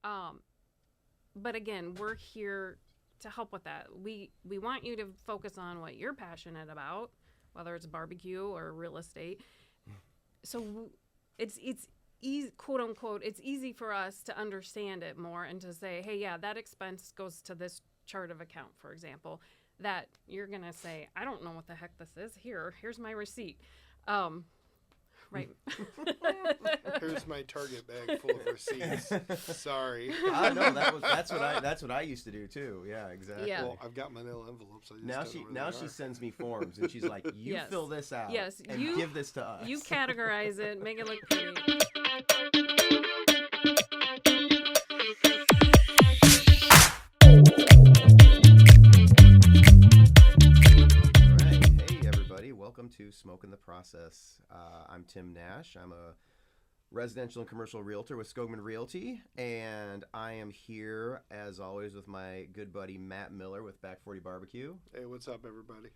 But again, we're here to help with that. We want you to focus on what you're passionate about, whether it's barbecue or real estate. So it's easy, quote unquote, it's easy for us to understand it more and to say, hey, yeah, that expense goes to this chart of account, for example, that you're going to say, I don't know what the heck this is. Here's my receipt. Right. Here's my Target bag full of receipts. Sorry. No, that's what I used to do too. Yeah, exactly. Yeah. Well, I've got manila envelopes. I just Now she sends me forms and she's like, you Yes. fill this out. Yes, and you- give this to us. You categorize it, make it look pretty. All right. Hey, everybody. Welcome to Smokin the Process. I'm Tim Nash. I'm a residential and commercial realtor with Smokin Realty, and I am here, as always, with my good buddy Matt Miller with Back40 BBQ. Hey, what's up, everybody?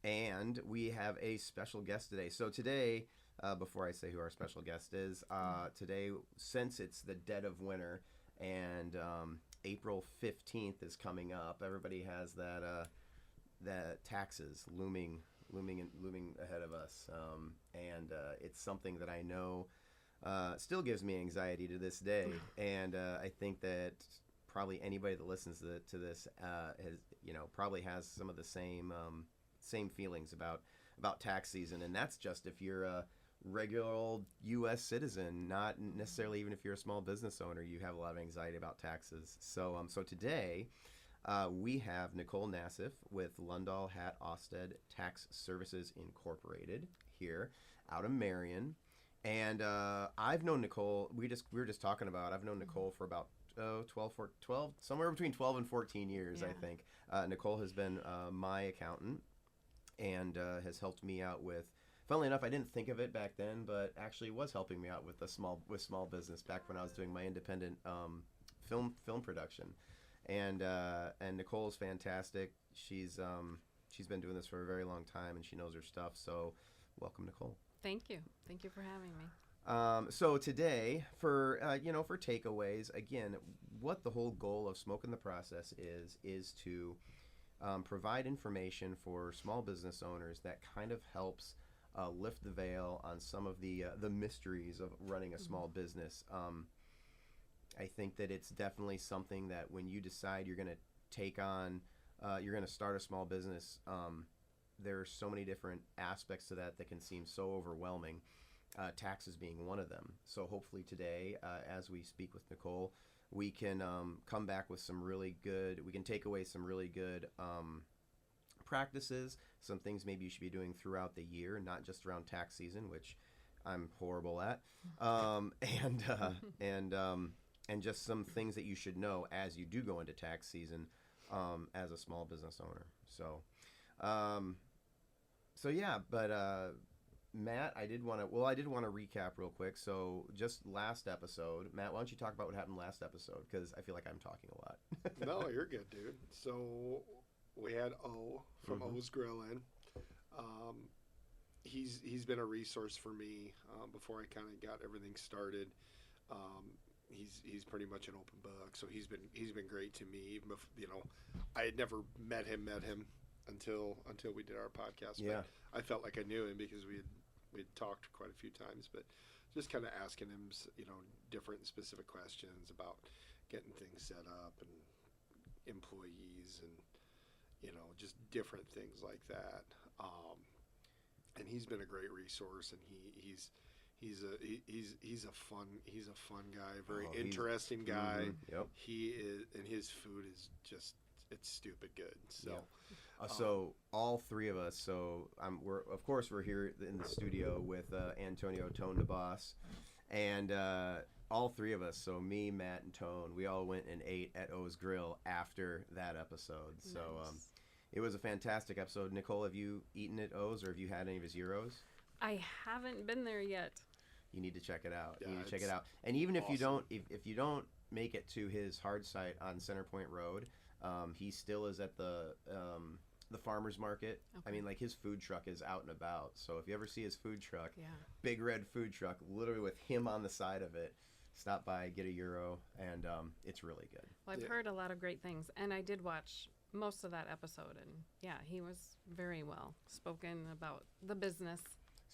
And we have a special guest today. So today, before I say who our special guest is, today, since it's the dead of winter and April 15th is coming up, everybody has that taxes looming ahead of us, and it's something that I know still gives me anxiety to this day, and I think that probably anybody that listens to this has, probably has some of the same feelings about tax season, and that's just if you're a regular old U.S. citizen, not necessarily even if you're a small business owner, you have a lot of anxiety about taxes. So today. We have Nicole Nassif with Lundahl Hatt Austad Tax Services Incorporated here out of Marion, and I've known Nicole. We were just talking about. I've known Nicole for about 12, somewhere between 12 and 14 years, Yeah. I think. Nicole has been my accountant and has helped me out with. Funnily enough, I didn't think of it back then, but actually was helping me out with small business back when I was doing my independent film production. And Nicole is fantastic. She's been doing this for a very long time, and she knows her stuff. So, welcome, Nicole. Thank you for having me. So today, for takeaways, again, what the whole goal of Smokin the Process is to provide information for small business owners that kind of helps lift the veil on some of the mysteries of running a small business. I think that it's definitely something that when you decide you're going to take on, you're going to start a small business, there are so many different aspects to that can seem so overwhelming, taxes being one of them. So hopefully today, as we speak with Nicole, we can come back with we can take away some really good practices, some things maybe you should be doing throughout the year, not just around tax season, which I'm horrible at, and just some things that you should know as you do go into tax season as a small business owner. So yeah, but Matt, I did want to recap real quick. So just last episode, Matt, why don't you talk about what happened last episode? Because I feel like I'm talking a lot. No, you're good, dude. So we had O from O's Grill in. He's been a resource for me before I kind of got everything started. He's pretty much an open book, so he's been great to me. Even if, I had never met him until we did our podcast. Yeah. But I felt like I knew him because we'd talked quite a few times. But just kind of asking him, different specific questions about getting things set up and employees and just different things like that. And he's been a great resource, and he's a fun guy, very interesting guy. Yep. He is, and his food is just, it's stupid good. So, so all three of us. So we're here in the studio with Antonio Tone the boss, and all three of us. So me, Matt, and Tone, we all went and ate at O's Grill after that episode. Nice. So it was a fantastic episode. Nicole, have you eaten at O's, or have you had any of his gyros? I haven't been there yet. You need to check it out. Yeah, you need to check it out. And even if awesome. if you don't make it to his hard site on Centerpoint Road, he still is at the farmers market. Okay. I mean, like, his food truck is out and about. So if you ever see his food truck, Yeah. big red food truck, literally with him on the side of it, stop by, get a gyro, and it's really good. Well, I've heard a lot of great things, and I did watch most of that episode, and yeah, he was very well spoken about the business.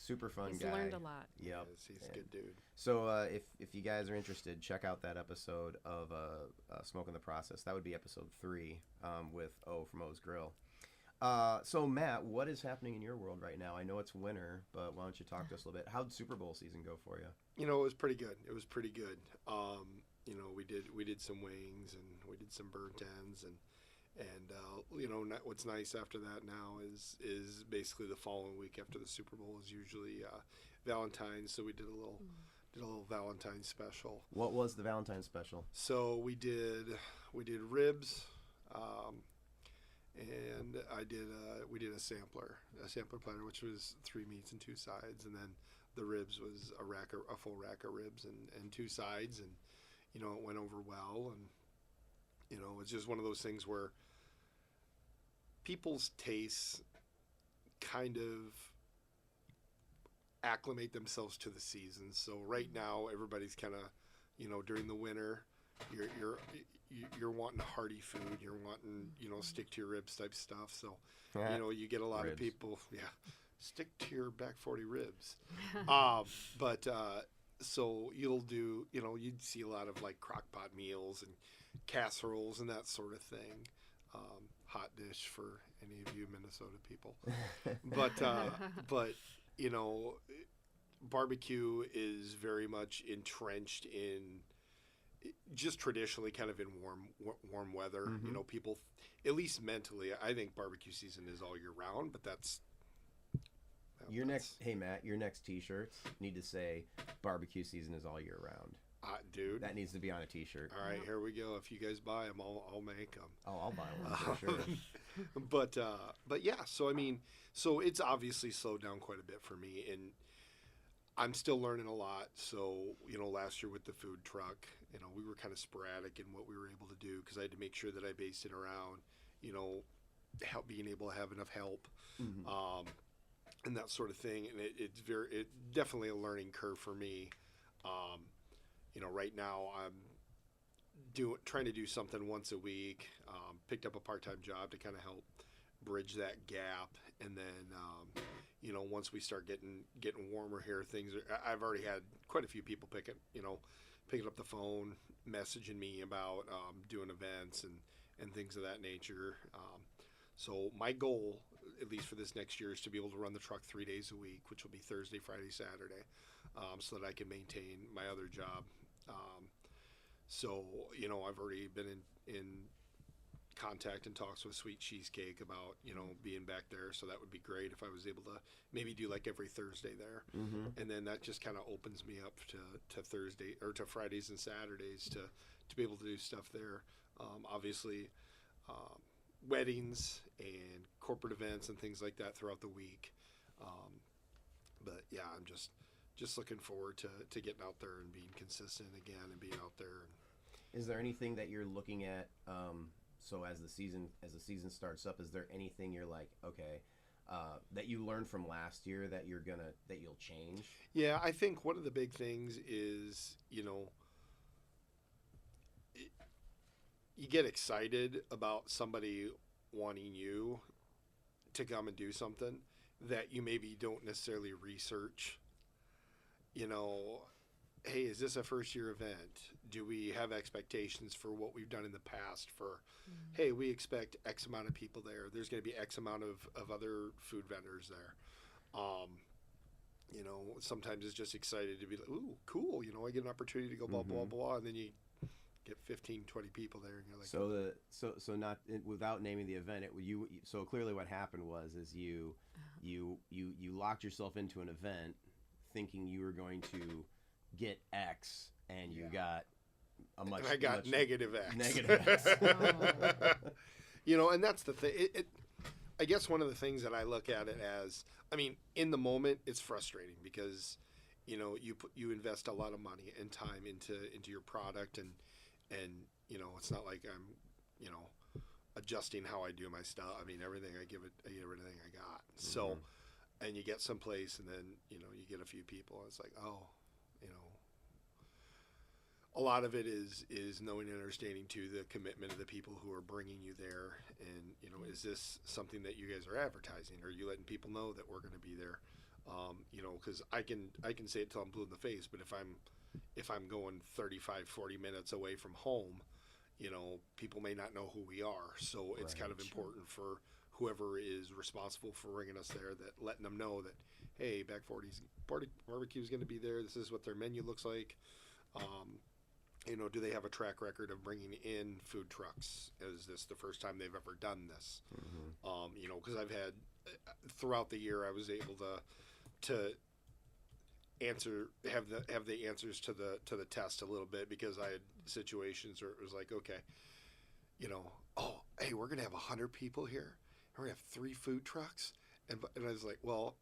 Super fun He's guy. learned a lot. Yep. Yes, he's a good dude. So if you guys are interested, check out that episode of Smokin' the Process. That would be episode 3 with O from O's Grill. So Matt, what is happening in your world right now? I know it's winter, but why don't you talk to us a little bit? How'd Super Bowl season go for you? You know, it was pretty good. It was pretty good. You know, we did some wings and we did some burnt ends and you know, what's nice after that now is basically the following week after the Super Bowl is usually Valentine's. So we did a little Valentine's special. What was the Valentine's special? So we did ribs, and we did a sampler platter, which was 3 meats and 2 sides, and then the ribs was a full rack of ribs and 2 sides, and you know, it went over well, and you know, it's just one of those things where people's tastes kind of acclimate themselves to the season. So right now, everybody's kind of, you know, during the winter, you're wanting hearty food. You're wanting, you know, stick to your ribs type stuff. So, you know, you get a lot of people, stick to your Back40 ribs. So you'll do, you know, you'd see a lot of like crock pot meals and casseroles and that sort of thing. Hot dish for any of you Minnesota people. But you know, barbecue is very much entrenched in just traditionally kind of in warm weather. Mm-hmm. You know, people, at least mentally, I think barbecue season is all year round, but that's hey Matt, your next t-shirts need to say barbecue season is all year round. Dude, that needs to be on a t-shirt. All right, here we go. If you guys buy them, I'll make them. Oh, I'll buy one for sure. But yeah, so I mean, so it's obviously slowed down quite a bit for me, and I'm still learning a lot. So, you know, last year with the food truck, you know, we were kind of sporadic in what we were able to do because I had to make sure that I based it around, you know, being able to have enough help, and that sort of thing. And it's definitely a learning curve for me. You know, right now I'm trying to do something once a week. Picked up a part-time job to kind of help bridge that gap, and then you know, once we start getting warmer here, I've already had quite a few people picking up the phone, messaging me about doing events and things of that nature. So my goal, at least for this next year, is to be able to run the truck 3 days a week, which will be Thursday, Friday, Saturday, so that I can maintain my other job. So, you know, I've already been in contact and talks with Sweet Cheesecake about, you know, being back there. So that would be great if I was able to maybe do like every Thursday there. Mm-hmm. And then that just kind of opens me up to Thursday or to Fridays and Saturdays to be able to do stuff there. Obviously, weddings and corporate events and things like that throughout the week. But yeah, I'm just looking forward to getting out there and being consistent again and being out there. Is there anything that you're looking at? So as the season starts up, is there anything you're like, okay, that you learned from last year that you'll change? Yeah, I think one of the big things is, you know, you get excited about somebody wanting you to come and do something that you maybe don't necessarily research. You know, hey, is this a first year event? Do we have expectations for what we've done in the past for, hey, we expect X amount of people there. There's going to be X amount of other food vendors there. You know, sometimes it's just excited to be like, ooh, cool. You know, I get an opportunity to go blah, blah, blah. And then you get 15, 20 people there. And you're like, so not without naming the event, so clearly what happened is you locked yourself into an event thinking you were going to get X, and you got a much. And I got negative X. Negative X. You know, and that's the thing. I guess one of the things that I look at it as, I mean, in the moment, it's frustrating because, you know, you invest a lot of money and time into your product, and you know, it's not like I'm, you know, adjusting how I do my stuff. I mean, everything I give everything I got. Mm-hmm. So. And you get someplace, and then, you know, you get a few people, and it's like, oh, you know, a lot of it is knowing and understanding too the commitment of the people who are bringing you there, and is this something that you guys are advertising? Are you letting people know that we're going to be there? Because I can say it till I'm blue in the face, but if I'm going 35-40 minutes away from home, people may not know who we are. So it's kind of important for whoever is responsible for bringing us there, that letting them know that, hey, Back40's barbecue is going to be there. This is what their menu looks like. Do they have a track record of bringing in food trucks? Is this the first time they've ever done this? Because I've had throughout the year, I was able to have the answers to the test a little bit, because I had situations where it was like, okay, oh, hey, we're gonna have 100 people here, and we're gonna have 3 food trucks, and I was like, well,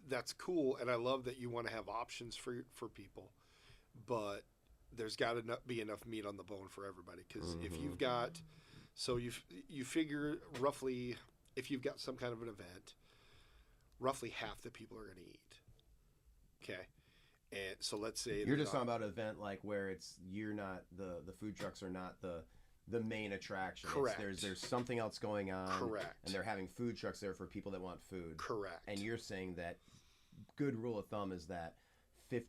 that's cool, and I love that you want to have options for people, but there's got to be enough meat on the bone for everybody, because if you've got, so you figure roughly, if you've got some kind of an event, roughly half the people are going to eat. Okay. And so let's say you're just talking about an event like where you're not the food trucks are not the main attraction. Correct. There's something else going on. Correct. And they're having food trucks there for people that want food. Correct. And you're saying that good rule of thumb is that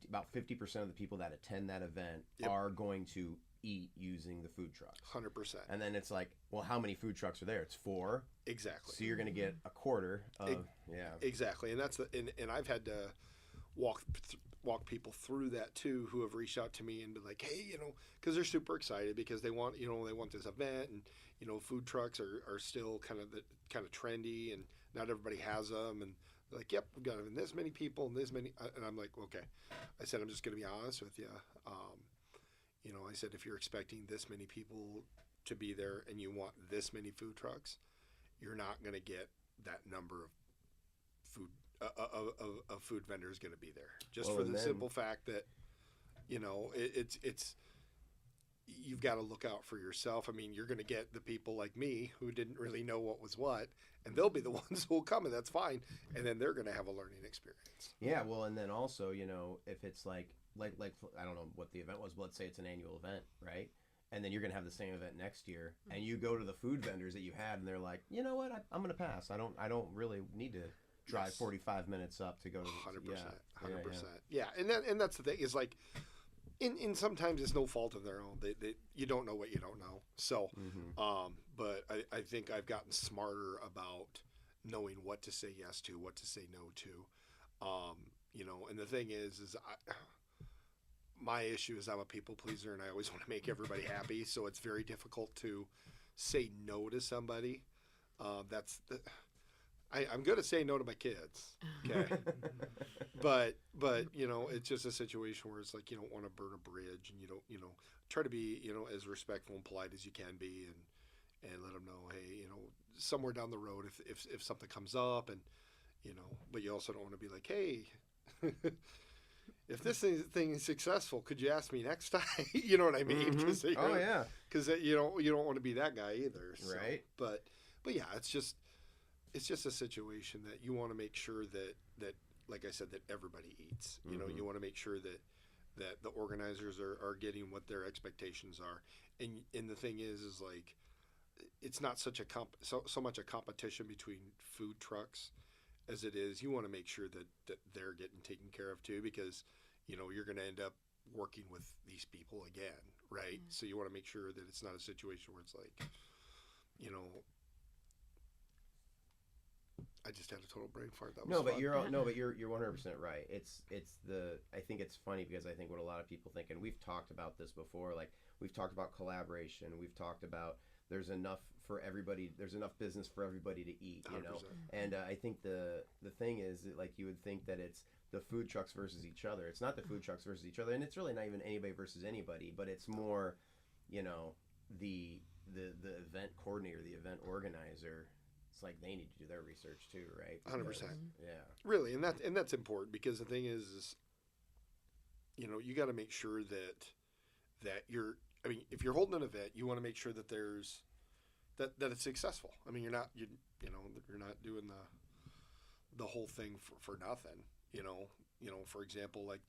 about 50% of the people that attend that event are going to eat using the food trucks. 100%. And then it's like, well, how many food trucks are there? It's 4. Exactly. So you're going to get a quarter of Exactly. And that's and I've had to walk people through that too, who have reached out to me and be like, hey, because they're super excited, because they want this event, and food trucks are still kind of trendy, and not everybody has them, and they're like, yep, we've got this many people and this many, and I'm like, okay. I said, I'm just going to be honest with you. I said, if you're expecting this many people to be there and you want this many food trucks, you're not going to get that number of food of food vendors going to be there, just for the simple fact that it's you've got to look out for yourself. I mean, you're going to get the people like me who didn't really know what was what, and they'll be the ones who will come, and that's fine, and then they're going to have a learning experience. Yeah, well, and then also, if it's like I don't know what the event was, but let's say it's an annual event, right? And then you're going to have the same event next year, and you go to the food vendors that you had, and they're like, you know what, I'm going to pass. I don't really need to drive 45 minutes up to go to 100%. Yeah. And that's the thing, is like, in sometimes it's no fault of their own. They you don't know what you don't know. So, but I think I've gotten smarter about knowing what to say yes to, what to say no to. And the thing is my issue is I'm a people pleaser, and I always want to make everybody happy. So it's very difficult to say no to somebody. I'm good at saying no to my kids, okay? but it's just a situation where it's like, you don't want to burn a bridge, and you don't, try to be, as respectful and polite as you can be, and let them know, hey, somewhere down the road, if something comes up, and, but you also don't want to be like, hey, if this thing is successful, could you ask me next time? You know what I mean? Because you don't want to be that guy either. So. Right. But yeah, it's just a situation that you want to make sure that like I said, that everybody eats. You want to make sure that the organizers are getting what their expectations are. And the thing is like, it's not such a so much a competition between food trucks as it is. You want to make sure that they're getting taken care of too, because you're going to end up working with these people again, right? So you want to make sure that it's not a situation where it's like, I just had a total brain fart. That was fun. But you're 100% right. I think it's funny, because I think what a lot of people think, and we've talked about this before, like we've talked about collaboration, we've talked about there's enough for everybody, there's enough business for everybody to eat, 100%. And I think the thing is that, like, you would think that it's the food trucks versus each other. It's not the food trucks versus each other, and it's really not even anybody versus anybody, but it's more, the event coordinator, the event organizer. It's like they need to do their research too, right? 100%. Yeah. Really, and that's important, because the thing is you got to make sure that you're. I mean, if you're holding an event, you want to make sure that there's that it's successful. I mean, you're not doing the whole thing for nothing. For example, like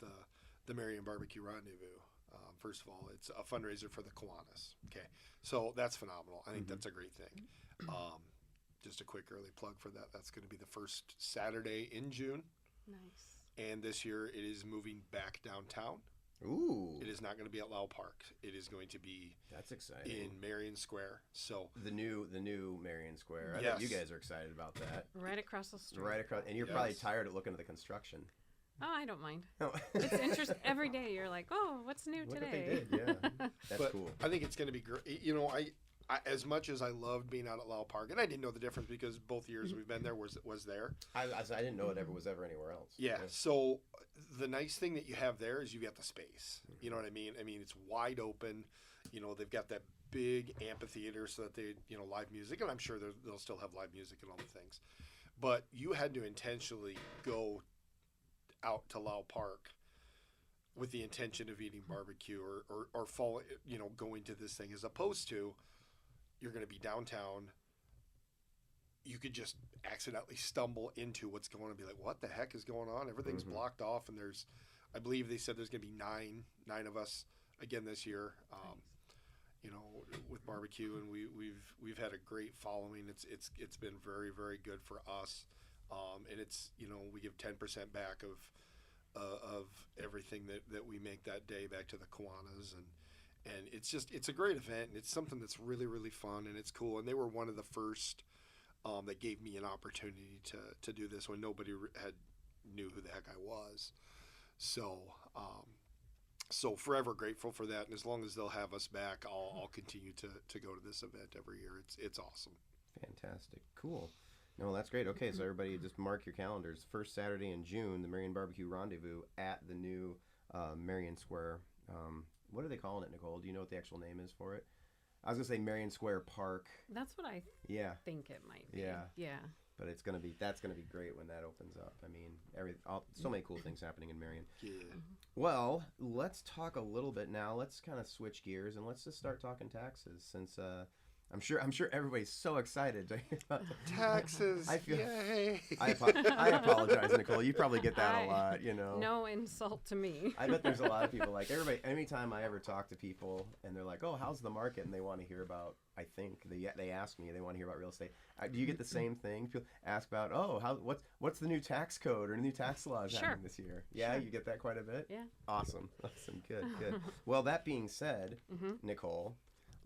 the Marion Barbecue Rendezvous. First of all, it's a fundraiser for the Kiwanis. Okay, so that's phenomenal. I think that's a great thing. Just a quick early plug for that. That's going to be the first Saturday in June. Nice. And this year it is moving back downtown. Ooh. It is not going to be at Lundahl Park. It is going to be That's exciting. in Marion Square. So the new Marion Square. I Yes. bet you guys are excited about that. Right across the street. Right across, and you're Yes. probably tired of looking at the construction. Oh, I don't mind. Oh. It's interesting. Every day you're like, oh, what's new Look today? what they did. Yeah, that's but cool. I think it's going to be great. You know, I as much as I loved being out at Lundahl Park, and I didn't know the difference because both years we've been there was there. I didn't know it ever was ever anywhere else. Yeah. So the nice thing that you have there is you got the space. You know what I mean? I mean, it's wide open. You know, they've got that big amphitheater so that they, you know, live music, and I'm sure they'll still have live music and all the things. But you had to intentionally go out to Lundahl Park with the intention of eating barbecue or fall, you know, going to this thing, as opposed to you're going to be downtown. You could just accidentally stumble into what's going on and be like, what the heck is going on? Everything's blocked off. And I believe they said there's going to be nine of us again this year, you know, with barbecue. And we've had a great following. It's been very, very good for us. And it's, you know, we give 10% back of everything that we make that day back to the Kiwanis, and it's a great event, and it's something that's really, really fun, and it's cool. And they were one of the first that gave me an opportunity to do this when nobody knew who the heck I was. So forever grateful for that, and as long as they'll have us back, I'll continue to go to this event every year. It's awesome. Fantastic. Cool. No, that's great. Okay, so everybody just mark your calendars. First Saturday in June, the Marion Barbecue Rendezvous at the new Marion Square. What are they calling it, Nicole? Do you know what the actual name is for it? I was going to say Marion Square Park. That's what I think it might be. Yeah. But that's going to be great when that opens up. I mean, so many cool things happening in Marion. Yeah. Well, let's talk a little bit now. Let's kind of switch gears and let's just start talking taxes, since I'm sure everybody's so excited to hear about taxes. Yay! I apologize, Nicole. You probably get that a lot, you know. No insult to me. I bet there's a lot of people like everybody. Anytime I ever talk to people and they're like, "Oh, how's the market?" and they want to hear about. I think they ask me. They want to hear about real estate. Do you get the same thing? People ask about, "Oh, what's the new tax code or new tax laws happening this year?" Yeah, Sure. You get that quite a bit. Yeah. Awesome. Good. Well, that being said, Nicole.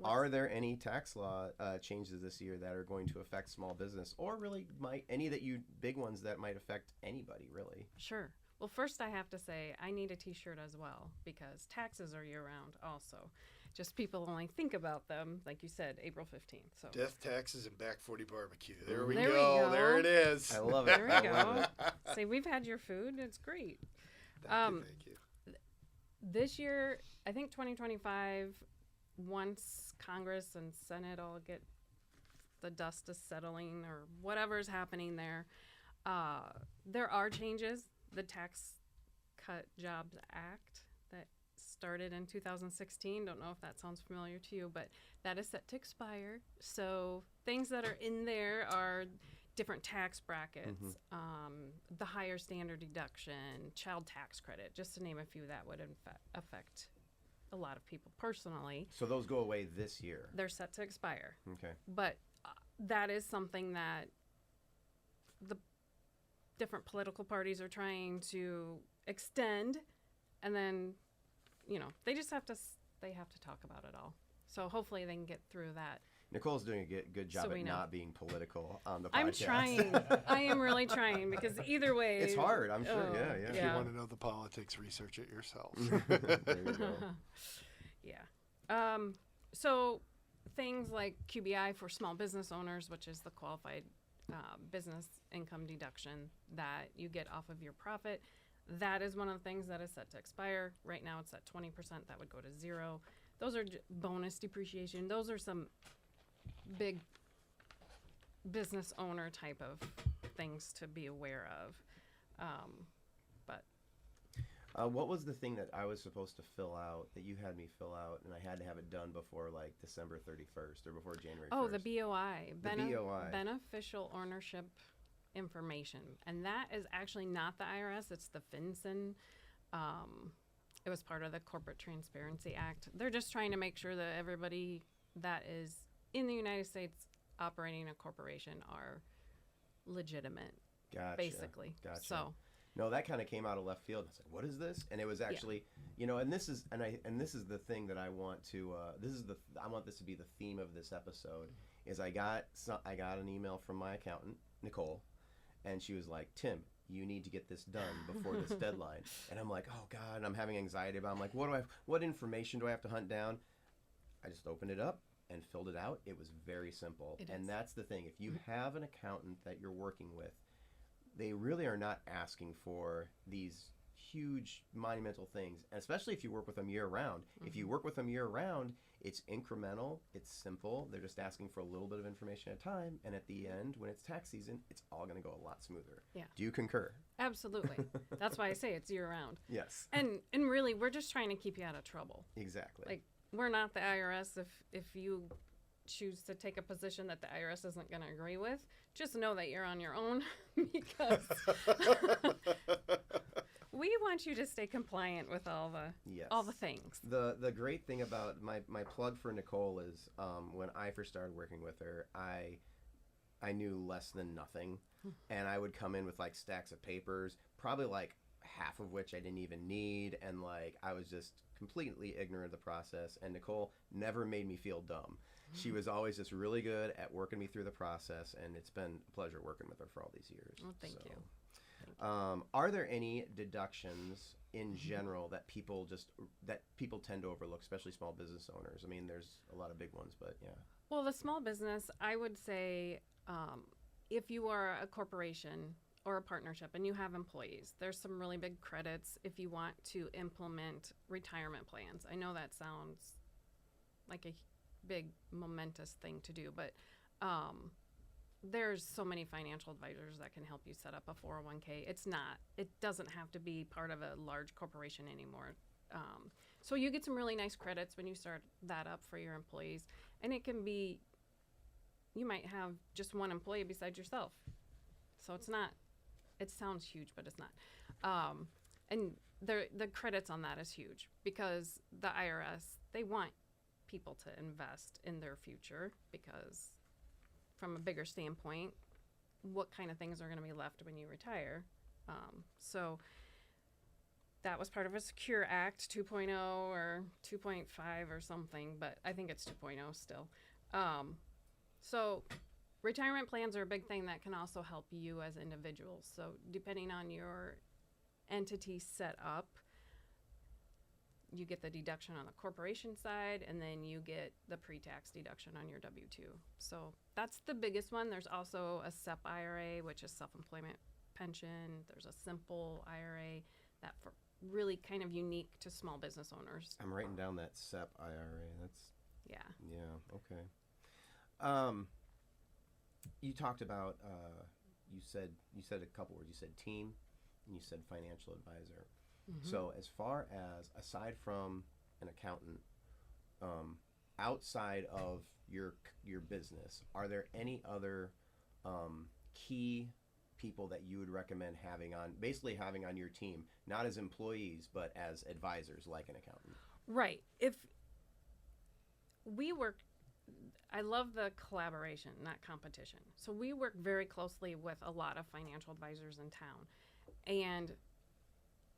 Are there any tax law changes this year that are going to affect small business, or really big ones that might affect anybody, really? Sure. Well, first I have to say I need a t-shirt as well, because taxes are year-round also. Just people only think about them, like you said, April 15th. So Death, taxes, and Back40 BBQ. There we There we go. go. There it is. I love it. there we I go. love it. Say, we've had your food. It's great. Thank you. This year, I think 2025, once Congress and Senate all get the dust is settling or whatever's happening there are changes. The Tax Cut Jobs Act that started in 2016. Don't know if that sounds familiar to you, but that is set to expire. So things that are in there are different tax brackets, the higher standard deduction, child tax credit, just to name a few that would affect a lot of people personally. So those go away this year. They're set to expire. Okay. But that is something that the different political parties are trying to extend, and then, you know, they have to talk about it all. So hopefully they can get through that. Nicole's doing a good job So at not being political on the podcast. I'm trying. I am really trying, because either way, It's hard, I'm sure. Yeah. If you want to know the politics, research it yourself. There you go. Yeah. So things like QBI for small business owners, which is the qualified business income deduction that you get off of your profit, that is one of the things that is set to expire. Right now it's at 20%. That would go to 0. Those are bonus depreciation. Those are some big business owner type of things to be aware of. What was the thing that I was supposed to fill out that you had me fill out, and I had to have it done before like December 31st or before January 1st? Oh, the BOI. BOI. Beneficial ownership information. And that is actually not the IRS. It's the FinCEN. It was part of the Corporate Transparency Act. They're just trying to make sure that everybody that is in the United States operating a corporation are legitimate, Gotcha. basically. Gotcha. So, No, that kind of came out of left field. I was like, "What is this?" And it was actually, and this is the thing that I want to. I want this to be the theme of this episode. Is I got an email from my accountant, Nicole, and she was like, "Tim, you need to get this done before this deadline." And I'm like, "Oh God," and I'm having anxiety about. I'm like, what information do I have to hunt down? I just opened it up and filled it out. It was very simple, and that's the thing. If you have an accountant that you're working with, they really are not asking for these huge monumental things, especially if you work with them year round. If you work with them year round, it's incremental, it's simple. They're just asking for a little bit of information at a time, and at the end, when it's tax season, it's all going to go a lot smoother. Yeah. Do you concur? absolutely. That's why I say it's year round. Yes. And really, we're just trying to keep you out of trouble. Exactly. Like, we're not the IRS. If you choose to take a position that the IRS isn't going to agree with, just know that you're on your own because we want you to stay compliant with all the things. The great thing about my plug for Nicole is when I first started working with her, I knew less than nothing, and I would come in with like stacks of papers, probably like half of which I didn't even need, and like I was just completely ignorant of the process. And Nicole never made me feel dumb. She was always just really good at working me through the process, and it's been a pleasure working with her for all these years. Well, thank you. Are there any deductions in general that people tend to overlook, especially small business owners? I mean, there's a lot of big ones, but yeah. Well, the small business, I would say, if you are a corporation or a partnership and you have employees, there's some really big credits if you want to implement retirement plans. I know that sounds like a big momentous thing to do, but there's so many financial advisors that can help you set up a 401k. It doesn't have to be part of a large corporation anymore. So you get some really nice credits when you start that up for your employees, and it can be, you might have just one employee besides yourself. So it sounds huge, but it's not. And the credits on that is huge because the IRS, they want people to invest in their future because from a bigger standpoint, what kind of things are going to be left when you retire? So that was part of a Secure Act 2.0 or 2.5 or something, but I think it's 2.0 still. So retirement plans are a big thing that can also help you as individuals. So depending on your entity set up, you get the deduction on the corporation side, and then you get the pre-tax deduction on your W-2. So that's the biggest one. There's also a SEP IRA, which is self-employment pension. There's a simple IRA that for really kind of unique to small business owners. I'm writing down that SEP IRA. That's okay. You talked about you said a couple words. You said team, and you said financial advisor. So as far as, aside from an accountant, outside of your business, are there any other key people that you would recommend having on your team, not as employees, but as advisors, like an accountant? Right. If we work, I love the collaboration, not competition. So we work very closely with a lot of financial advisors in town. And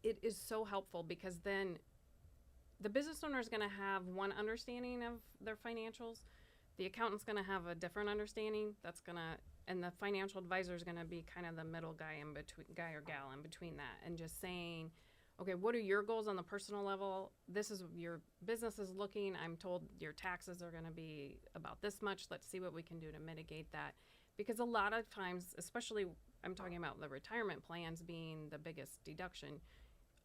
it is so helpful because then the business owner is going to have one understanding of their financials. The accountant's going to have a different understanding. And the financial advisor is going to be kind of the middle guy or gal in between that, and just saying, okay, what are your goals on the personal level? This is your business is looking. I'm told your taxes are going to be about this much. Let's see what we can do to mitigate that. Because a lot of times, especially I'm talking about the retirement plans being the biggest deduction,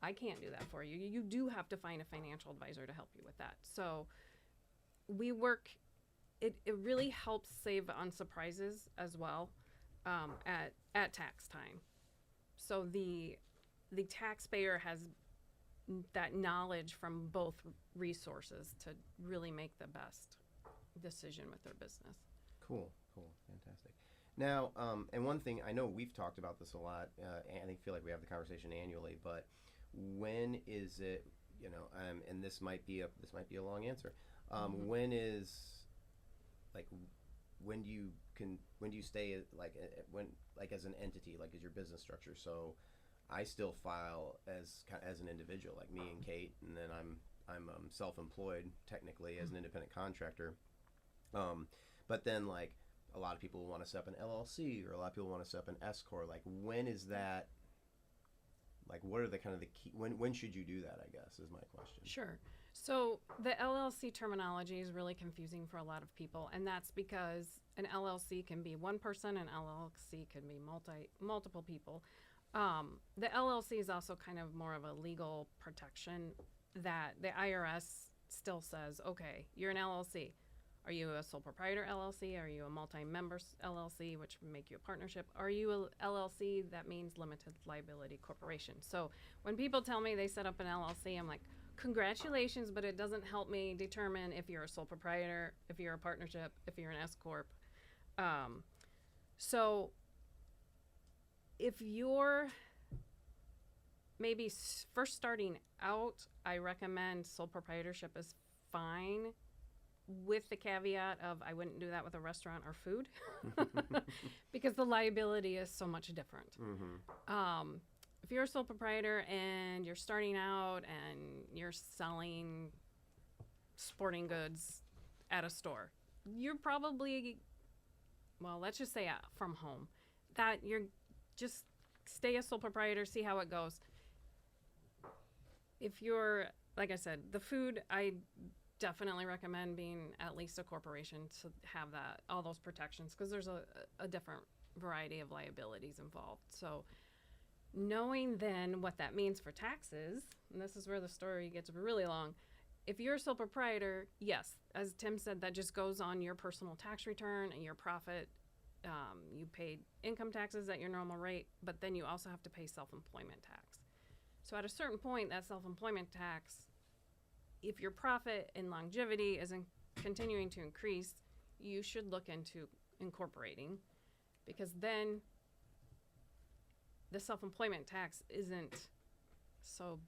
I can't do that for you. You do have to find a financial advisor to help you with that. So we work, it really helps save on surprises as well at tax time. So the taxpayer has that knowledge from both resources to really make the best decision with their business. Cool, fantastic. Now, and one thing, I know we've talked about this a lot, and I feel like we have the conversation annually, but when is it and this might be a long answer. Mhm. When is like when do you stay like as an entity, like as your business structure? So I still file as an individual, like me and Kate, and then I'm self-employed technically as an independent contractor. But then like a lot of people want to set up an LLC, or a lot of people want to set up an S corp. Like when is that? Like what are the kind of the key? When should you do that? I guess is my question. Sure. So the LLC terminology is really confusing for a lot of people, and that's because an LLC can be one person, an LLC can be multiple people. The LLC is also kind of more of a legal protection that the IRS still says, okay, you're an LLC. Are you a sole proprietor LLC? Are you a multi-member LLC, which would make you a partnership? Are you a LLC? That means limited liability corporation. So when people tell me they set up an LLC, I'm like, congratulations, but it doesn't help me determine if you're a sole proprietor, if you're a partnership, if you're an S corp. So if you're maybe first starting out, I recommend sole proprietorship is fine, with the caveat of I wouldn't do that with a restaurant or food because the liability is so much different. Mm-hmm. If you're a sole proprietor and you're starting out and you're selling sporting goods at a store, you're probably, well, let's just say from home, that you're just stay a sole proprietor, see how it goes. If you're, like I said, the food, I definitely recommend being at least a corporation to have all those protections, because there's a different variety of liabilities involved. So knowing then what that means for taxes, and this is where the story gets really long. If you're a sole proprietor, yes, as Tim said, that just goes on your personal tax return and your profit. You pay income taxes at your normal rate, but then you also have to pay self-employment tax. So at a certain point, that self-employment tax, if your profit and longevity isn't continuing to increase, you should look into incorporating, because then the self-employment tax isn't so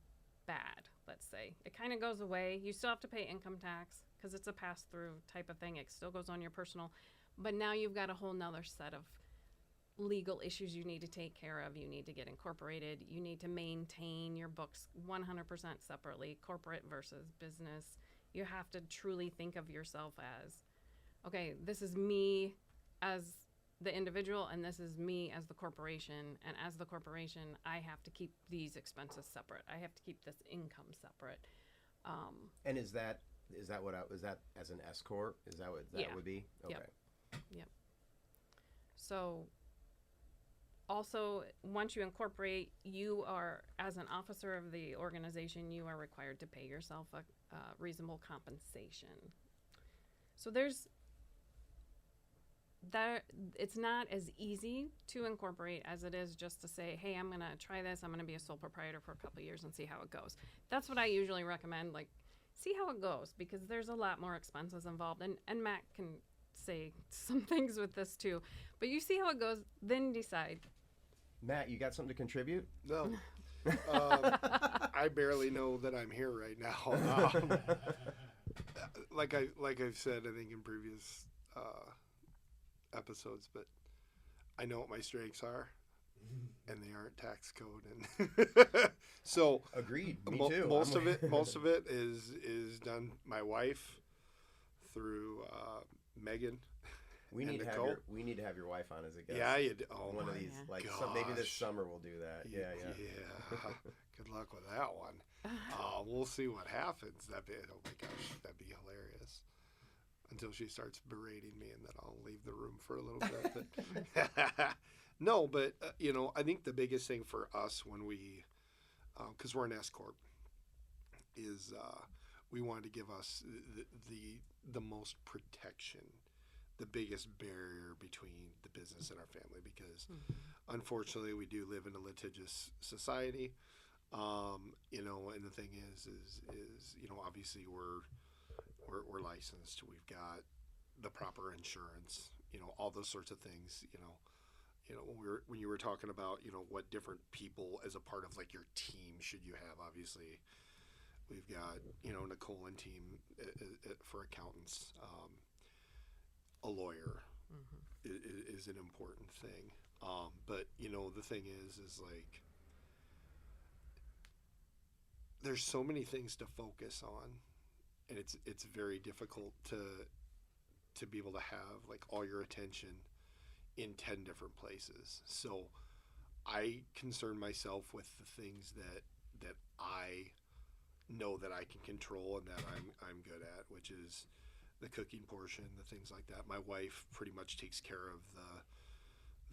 bad, let's say. It kind of goes away. You still have to pay income tax because it's a pass-through type of thing. It still goes on your personal, but now you've got a whole nother set of legal issues you need to take care of. You need to get incorporated. You need to maintain your books 100% separately, corporate versus business. You have to truly think of yourself as, okay, this is me as the individual, and this is me as the corporation. And as the corporation, I have to keep these expenses separate. I have to keep this income separate. And is that as an S corp? Is that what that would be? Okay. Yep. So also, once you incorporate, you are, as an officer of the organization, you are required to pay yourself a reasonable compensation. So it's not as easy to incorporate as it is just to say, hey, I'm going to try this. I'm going to be a sole proprietor for a couple of years and see how it goes. That's what I usually recommend. Like, see how it goes, because there's a lot more expenses involved. And Matt can say some things with this too. But you see how it goes, then decide. Matt, you got something to contribute? No. I barely know that I'm here right now. Like I've said, I think in previous episodes, but I know what my strengths are, and they aren't tax code, and so agreed. Me too. Most of it is done. My wife through Megan. We need to have your wife on as a guest. Yeah, you do. Oh, one of these, maybe this summer we'll do that. Yeah. Good luck with that one. We'll see what happens. Oh my gosh, that'd be hilarious. Until she starts berating me, and then I'll leave the room for a little bit. But no, but I think the biggest thing for us when we, because we're an S corp, is we wanted to give us the most protection, the biggest barrier between the business and our family, because unfortunately we do live in a litigious society. And the thing is obviously we're licensed. We've got the proper insurance, all those sorts of things, when you were talking about, what different people as a part of like your team should you have, obviously We've got, Nicole and team for accountants. A lawyer is an important thing. But the thing is like there's so many things to focus on, and it's very difficult to be able to have like all your attention in 10 different places. So I concern myself with the things that I know that I can control and that I'm good at, which is the cooking portion, the things like that. My wife pretty much takes care of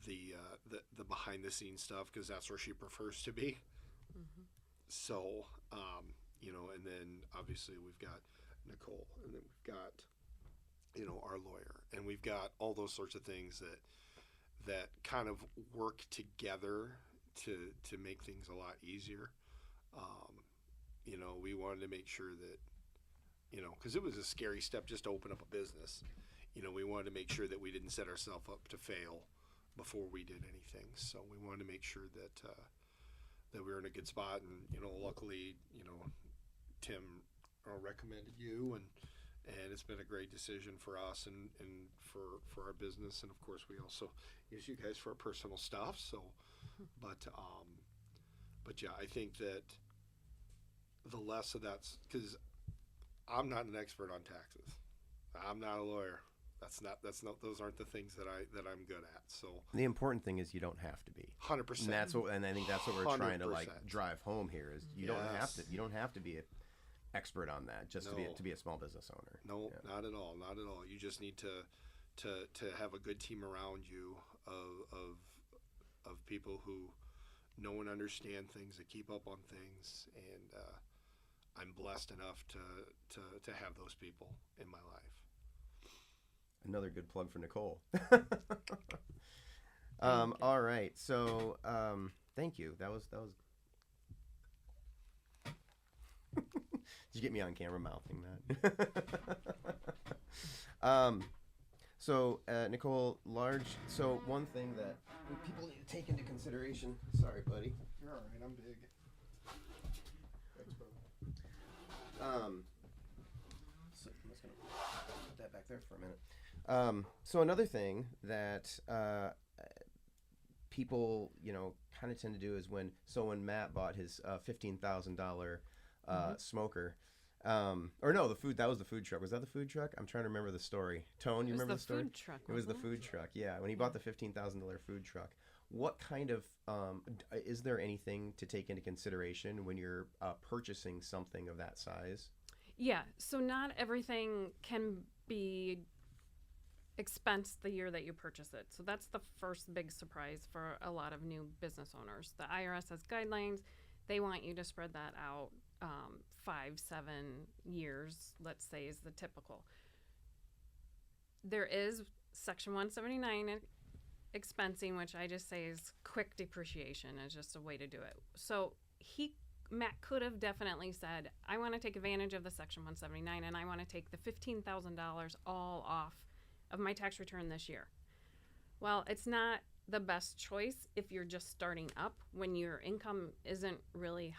the behind the scenes stuff because that's where she prefers to be. So and then obviously we've got Nicole, and then we've got our lawyer, and we've got all those sorts of things that kind of work together to make things a lot easier. We wanted to make sure that because it was a scary step just to open up a business. We wanted to make sure that we didn't set ourselves up to fail before we did anything. So we wanted to make sure that we were in a good spot, and luckily Tim recommended you, and it's been a great decision for us and for our business, and of course we also use you guys for our personal stuff. So, but yeah, I think that the less of that's because I'm not an expert on taxes. I'm not a lawyer. That's not those aren't the things that I'm good at. So the important thing is you don't have to be 100%. And I think that's what we're trying to 100%. drive home here is you don't have to be an expert on that just No. to be a small business owner. No, not at all. Not at all. You just need to have a good team around you of people who know and understand things, that keep up on things, and I'm blessed enough to have those people in my life. Another good plug for Nicole. All right. So, thank you. That was. Did you get me on camera mouthing that? So, Nicole, so one thing that people need to take into consideration. Sorry, buddy. You're all right. I'm big. Thanks, bro. So I'm just gonna put that back there for a minute. So another thing that people, kind of tend to do is when Matt bought his $15,000 smoker, that was the food truck. Was that the food truck? I'm trying to remember the story. Tone, you remember the story? Food truck, it was the food truck. Yeah, when he bought the $15,000 food truck. What kind of is there anything to take into consideration when you're purchasing something of that size? Yeah, so not everything can be expensed the year that you purchase it. So that's the first big surprise for a lot of new business owners. The IRS has guidelines. They want you to spread that out 5-7 years, let's say, is the typical. There is Section 179 expensing, which I just say is quick depreciation, is just a way to do it. So Matt could have definitely said, I want to take advantage of the Section 179 and I want to take the $15,000 all off of my tax return this year. Well, it's not the best choice if you're just starting up when your income isn't really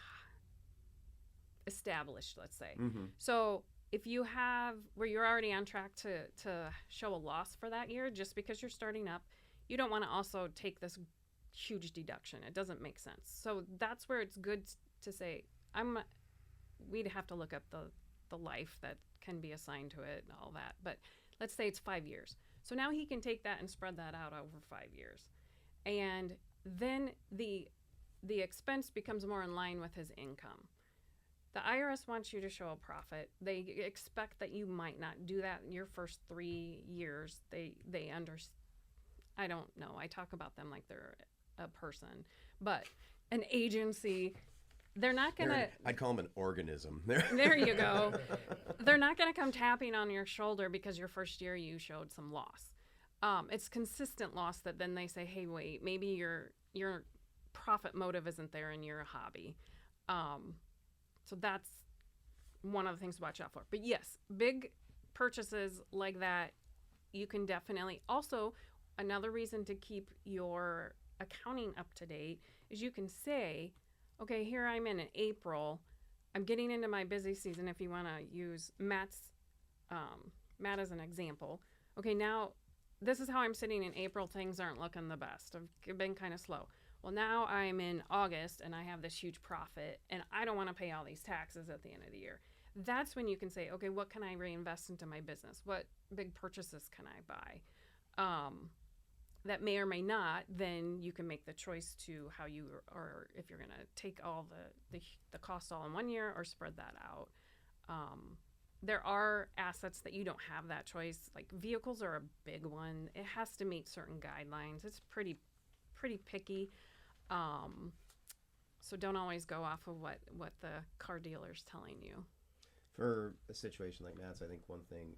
established, let's say. So if you have where you're already on track to show a loss for that year, just because you're starting up, you don't want to also take this huge deduction. It doesn't make sense. So that's where it's good to say, we'd have to look up the life that can be assigned to it and all that. But let's say it's 5 years. So now he can take that and spread that out over 5 years. And then the expense becomes more in line with his income. The IRS wants you to show a profit. They expect that you might not do that in your first 3 years. They understand. I don't know. I talk about them like they're a person, but an agency, they're not going to... I'd call them an organism. There you go. They're not going to come tapping on your shoulder because your first year you showed some loss. It's consistent loss that then they say, hey, wait, maybe your profit motive isn't there and you're a hobby. So that's one of the things to watch out for. But yes, big purchases like that, you can definitely... Also, another reason to keep your accounting up to date is you can say, okay, here I'm in April. I'm getting into my busy season. If you want to use Matt as an example. Okay, now this is how I'm sitting in April. Things aren't looking the best. I've been kind of slow. Well, now I'm in August and I have this huge profit and I don't want to pay all these taxes at the end of the year. That's when you can say, okay, what can I reinvest into my business? What big purchases can I buy? That may or may not, then you can make the choice to how you, or if you're going to take all the cost all in one year or spread that out. There are assets that you don't have that choice. Like vehicles are a big one. It has to meet certain guidelines. It's pretty picky. So don't always go off of what the car dealer's telling you. For a situation like Matt's, I think one thing,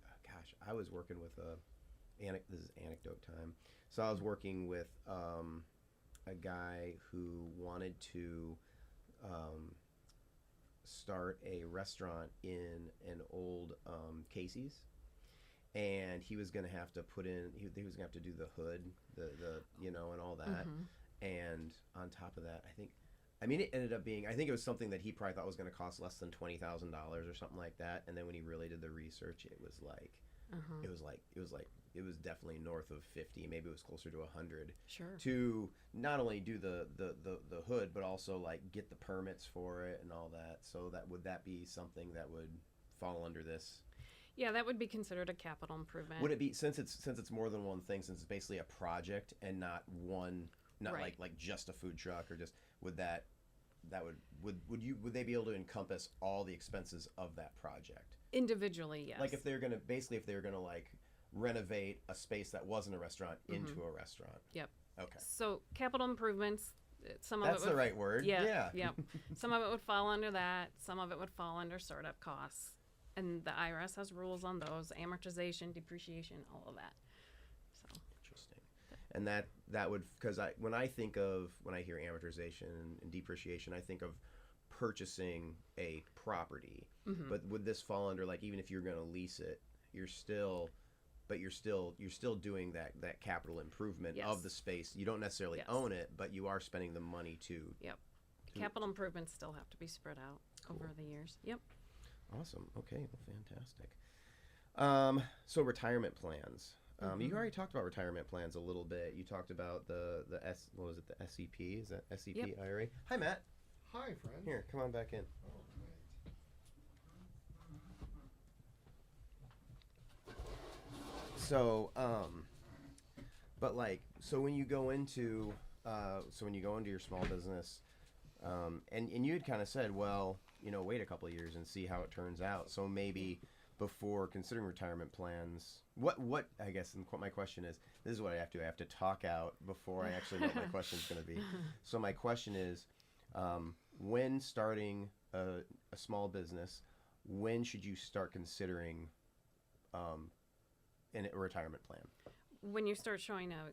I was working with this is anecdote time. So I was working with a guy who wanted to start a restaurant in an old Casey's, and he was going to have to put in, he was going to have to do the hood, the and all that. And on top of that, it ended up being, I think it was something that he probably thought was going to cost less than $20,000 or something like that. And then when he really did the research, it was like, it was definitely north of 50, maybe it was closer to 100. Sure. To not only do the hood, but also like get the permits for it and all that. So would that be something that would fall under this? Yeah, that would be considered a capital improvement. Would it be, since it's more than one thing, since it's basically a project and not one, not right. like just a food truck, or just would they be able to encompass all the expenses of that project individually? Yes. Like if they're gonna like renovate a space that wasn't a restaurant into a restaurant. Yep. Okay. So capital improvements, That's the right word. Yeah. Some of it would fall under that. Some of it would fall under startup costs. And the IRS has rules on those, amortization, depreciation, all of that. So interesting. And that would, because when I hear amortization and depreciation, I think of purchasing a property. But would this fall under, like, even if you're going to lease it, you're still doing that capital improvement of the space. You don't necessarily own it, but you are spending the money to. Yep. Capital improvements still have to be spread out over the years. Yep. Awesome. Okay. Well, fantastic. So retirement plans. You already talked about retirement plans a little bit. You talked about the what was it? The SEP? Is that SEP IRA? Hi, Matt. Hi, friend. Here, come on back in. Oh, great. So, so when you go into your small business, and you had kind of said, well, wait a couple of years and see how it turns out. So maybe before considering retirement plans, what I guess my question is, this is what I have to do. I have to talk out before I actually know what my question is going to be. So my question is, when starting a small business, when should you start considering a retirement plan? When you start showing a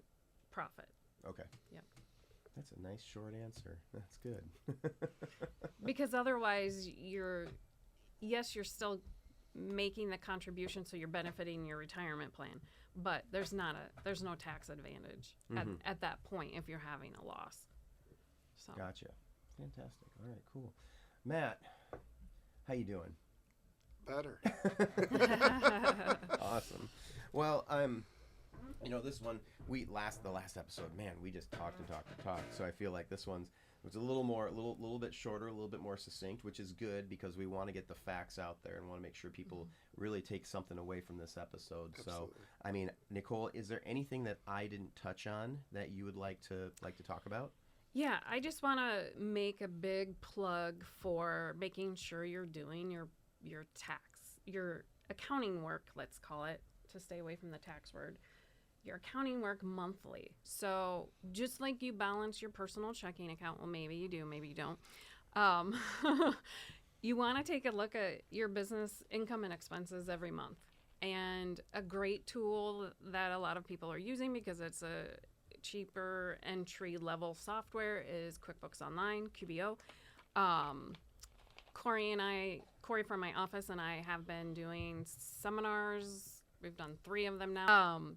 profit. Okay. Yep. That's a nice short answer. That's good. Because otherwise you're still making the contribution, so you're benefiting your retirement plan, but there's no tax advantage at that point if you're having a loss. So. Gotcha. Fantastic. All right, cool. Matt, how you doing? Better. Awesome. Well, this one the last episode, man, we just talked and talked. So I feel like this one's a little bit shorter, a little bit more succinct, which is good because we want to get the facts out there and want to make sure people really take something away from this episode. Absolutely. So, Nicole, is there anything that I didn't touch on that you would like to talk about? Yeah, I just want to make a big plug for making sure you're doing your accounting work, let's call it, to stay away from the tax word. Your accounting work monthly. So just like you balance your personal checking account, well, maybe you do, maybe you don't. You want to take a look at your business income and expenses every month. And a great tool that a lot of people are using because it's a cheaper entry level software is QuickBooks Online, QBO. Corey from my office and I have been doing seminars. We've done 3 of them now.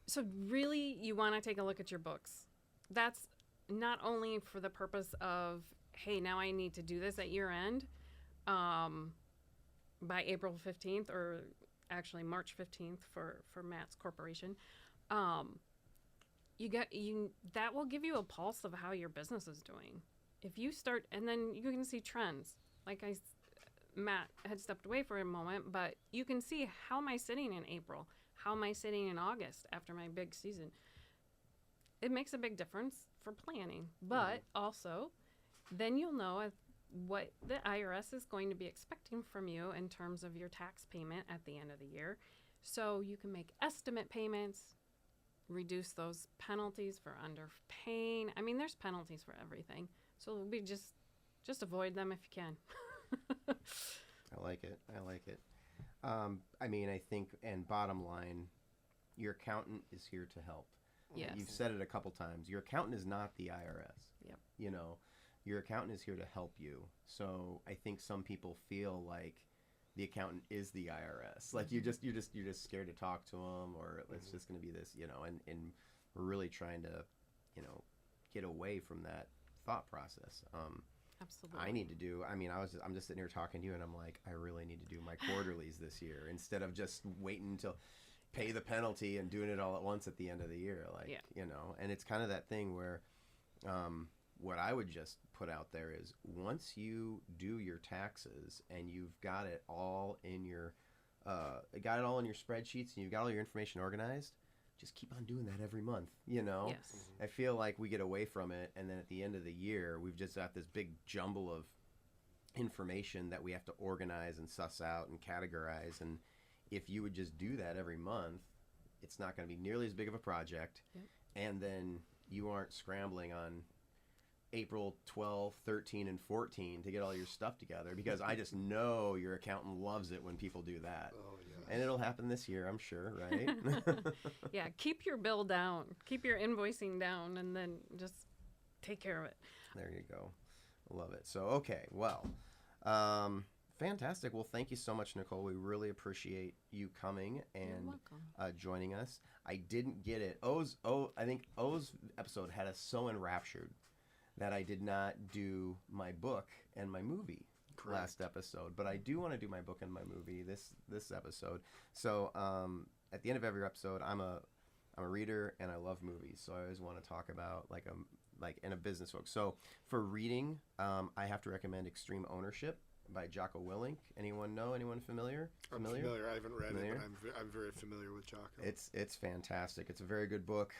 So really, you want to take a look at your books. That's not only for the purpose of, hey, now I need to do this at year end, by April 15th, or actually March 15th for Matt's corporation, that will give you a pulse of how your business is doing. If you start, and then you can see trends. Like Matt had stepped away for a moment, but you can see, how am I sitting in April? How am I sitting in August after my big season? It makes a big difference for planning, but also then you'll know what the IRS is going to be expecting from you in terms of your tax payment at the end of the year. So you can make estimate payments, reduce those penalties for underpaying. I mean, there's penalties for everything. So we just avoid them if you can. I like it. I mean, I think, and bottom line, your accountant is here to help. Yes. You've said it a couple times. Your accountant is not the IRS. Yep. You know, your accountant is here to help you. So I think some people feel like the accountant is the IRS. Like you're just scared to talk to them, or it's just going to be this, you know. And we're really trying to, you know, get away from that thought process. Absolutely. I'm just sitting here talking to you, and I'm like, I really need to do my quarterlies this year instead of just waiting until pay the penalty and doing it all at once at the end of the year. Like, you know, and it's kind of that thing where, what I would just put out there is, once you do your taxes and you've got it all in your, spreadsheets, and you've got all your information organized, just keep on doing that every month, you know? Yes. I feel like we get away from it, and then at the end of the year, we've just got this big jumble of information that we have to organize and suss out and categorize. And if you would just do that every month, it's not going to be nearly as big of a project. Yep. And then you aren't scrambling on April 12, 13, and 14 to get all your stuff together, because I just know your accountant loves it when people do that. Oh, yeah. And it'll happen this year, I'm sure, right? Yeah, keep your bill down. Keep your invoicing down, and then just take care of it. There you go. Love it. So, okay, well, fantastic. Well, thank you so much, Nicole. We really appreciate you coming and joining us. I didn't get it. I think O's episode had us so enraptured that I did not do my book and my movie. Correct. Last episode, but I do want to do my book and my movie this episode. So at the end of every episode, I'm a reader and I love movies, so I always want to talk about like in a business book. So for reading, I have to recommend Extreme Ownership by Jocko Willink. Anyone know? Anyone familiar? I'm familiar. I haven't read it, but I'm very familiar with Jocko. It's fantastic. It's a very good book.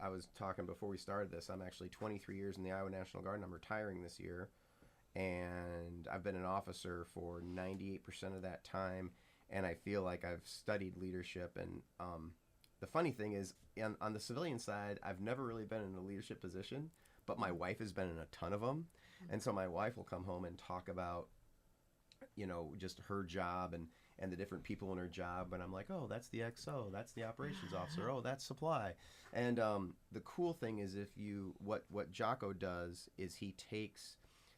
I was talking before we started this. I'm actually 23 years in the Iowa National Guard, and I'm retiring this year. And I've been an officer for 98% of that time, and I feel like I've studied leadership. And the funny thing is, on the civilian side, I've never really been in a leadership position, but my wife has been in a ton of them. And so my wife will come home and talk about, you know, just her job and the different people in her job. And I'm like, oh, that's the XO, that's the operations officer, oh, that's supply. And the cool thing is, what Jocko does is he takes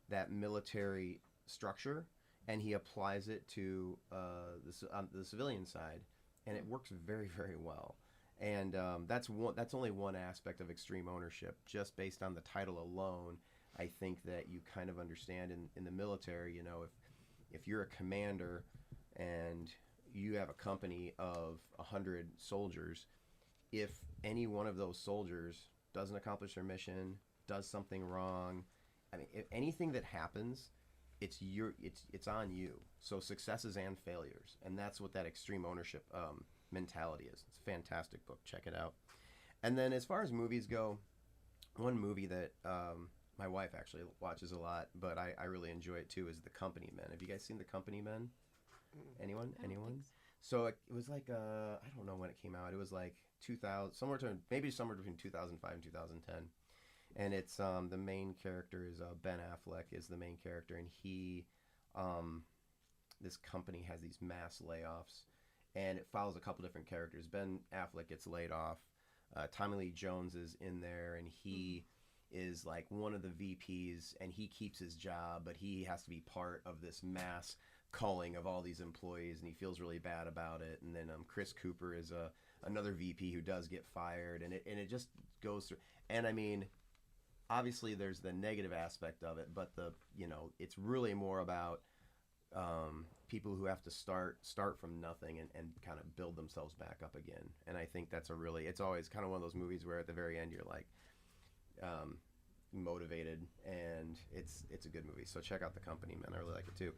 that military structure and he applies it to the civilian side, and it works very, very well. And that's only one aspect of Extreme Ownership. Just based on the title alone, I think that you kind of understand in the military, you know, if you're a commander and you have a company of 100 soldiers, if any one of those soldiers doesn't accomplish their mission, does something wrong, I mean, if anything that happens, it's on you. So successes and failures, and that's what that Extreme Ownership mentality is. It's a fantastic book. Check it out. And then as far as movies go, one movie that my wife actually watches a lot, but I really enjoy it too, is The Company Men. Have you guys seen The Company Men? Anyone? So it was like I don't know when it came out. It was like 2000, somewhere between 2005 and 2010. And it's the main character is Ben Affleck is the main character, and he this company has these mass layoffs, and it follows a couple different characters. Ben Affleck gets laid off. Tommy Lee Jones is in there, and he is like one of the VPs, and he keeps his job, but he has to be part of this mass culling of all these employees, and he feels really bad about it. And then Chris Cooper is another VP who does get fired, and it just goes through. And I mean, obviously there's the negative aspect of it, but it's really more about people who have to start from nothing and kind of build themselves back up again. And I think that's it's always kind of one of those movies where at the very end you're like motivated, and it's a good movie. So check out The Company, man. I really like it too.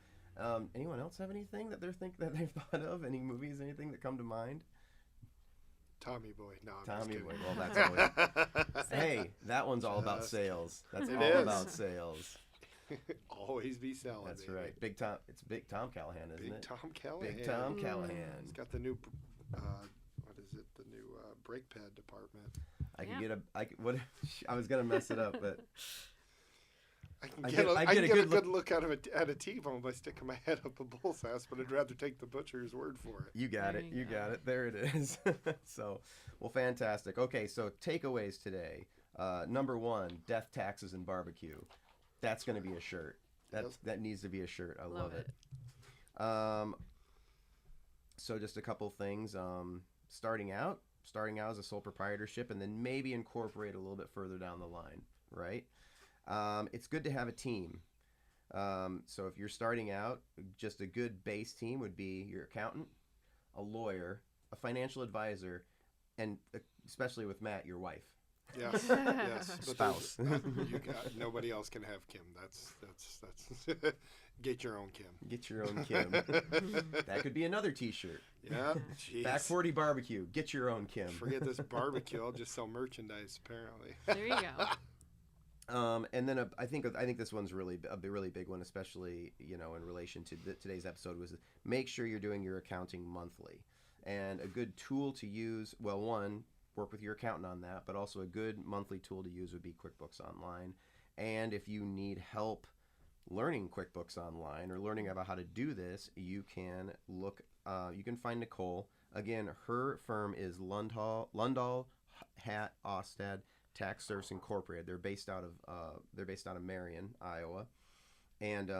Anyone else have anything that they've thought of? Any movies, anything that come to mind? Tommy Boy. No, I'm just Tommy kidding. Boy. Well, that's always. Hey, that one's all about sales. That's It all is. about sales. Always be selling. That's baby. right. Big Tom. It's Big Tom Callahan, isn't Big it? Tom Callahan. Big Tom Callahan. He's got the new, what is it? The new brake pad department. I was gonna mess it up, but I can get a good look out of at a T-bone by sticking my head up a bull's ass, but I'd rather take the butcher's word for it. you got it. You got it. There it is. So, well, fantastic. Okay, so takeaways today. Number 1, death, taxes, and barbecue. That's going to be a shirt. That needs to be a shirt. I love it. So just a couple things. Starting out as a sole proprietorship, and then maybe incorporate a little bit further down the line, right? It's good to have a team. So if you're starting out, just a good base team would be your accountant, a lawyer, a financial advisor, and especially with Matt, your wife. Yes, yes. Spouse. Nobody else can have Kim. That's get your own Kim. Get your own Kim. That could be another T-shirt. Yeah. Jeez. Back40 BBQ. Get your own Kim. Forget this barbecue. I'll just sell merchandise. Apparently. There you go. And then I think this one's really a really big one, especially in relation to today's episode, was make sure you're doing your accounting monthly. And a good tool to use, well, one, work with your accountant on that, but also a good monthly tool to use would be QuickBooks Online. And if you need help learning QuickBooks Online or learning about how to do this, you can find Nicole. Again, her firm is Lundahl, Hatt Austad Tax Service Incorporated. They're based out of Marion, Iowa, and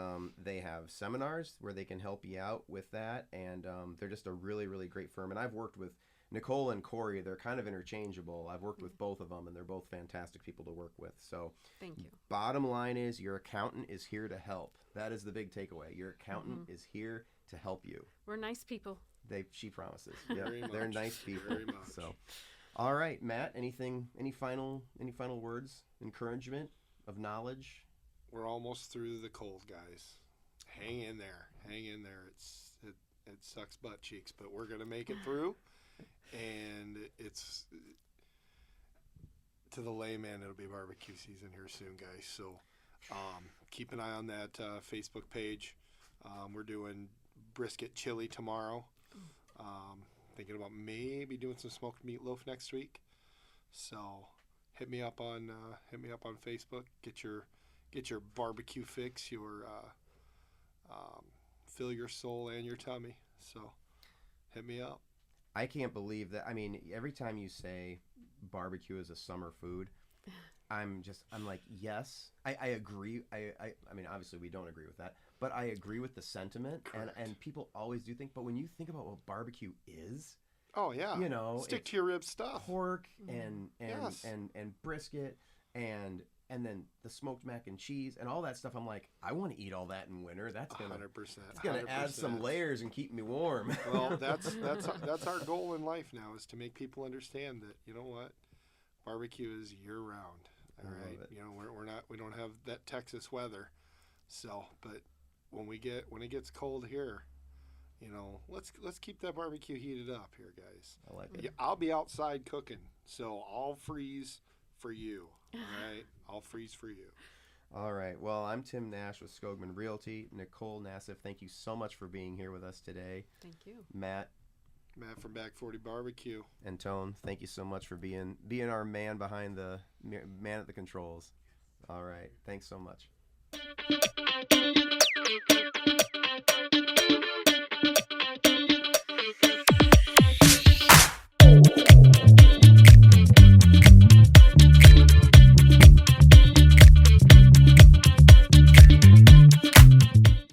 they have seminars where they can help you out with that. And they're just a really, really great firm. And I've worked with Nicole and Corey. They're kind of interchangeable. I've worked with both of them, and they're both fantastic people to work with. So, thank you. Bottom line is, your accountant is here to help. That is the big takeaway. Your accountant is here to help you. We're nice people. She promises. Yeah, Very they're much. nice people. Very much. So, all right, Matt. Any final words? Encouragement of knowledge? We're almost through the cold, guys. Hang in there. Hang in there. It sucks butt cheeks, but we're gonna make it through. And it's, to the layman, it'll be barbecue season here soon, guys. So keep an eye on that Facebook page. We're doing brisket chili tomorrow. Thinking about maybe doing some smoked meatloaf next week. So hit me up on Facebook. Get your barbecue fix. Fill your soul and your tummy. So hit me up. I can't believe that. I mean, every time you say barbecue is a summer food, I'm like, yes, I agree. I mean, obviously we don't agree with that, but I agree with the sentiment. And people always do think, but when you think about what barbecue is, oh yeah, stick to your rib stuff, pork and yes. and brisket and then the smoked mac and cheese and all that stuff. I'm like, I want to eat all that in winter. That's gonna 100%. It's gonna add some layers and keep me warm. Well, that's our goal in life now, is to make people understand that, you know what, barbecue is year round. All right, we don't have that Texas weather, so but when it gets cold here, let's keep that barbecue heated up here, guys. I like it. Yeah, I'll be outside cooking, so I'll freeze for you. All right, I'll freeze for you. All right. Well, I'm Tim Nash with Skogman Realty. Nicole Nassif, thank you so much for being here with us today. Thank you. Matt from Back40 BBQ. And Tone, thank you so much for being our man behind the man at the controls. All right. Thanks so much.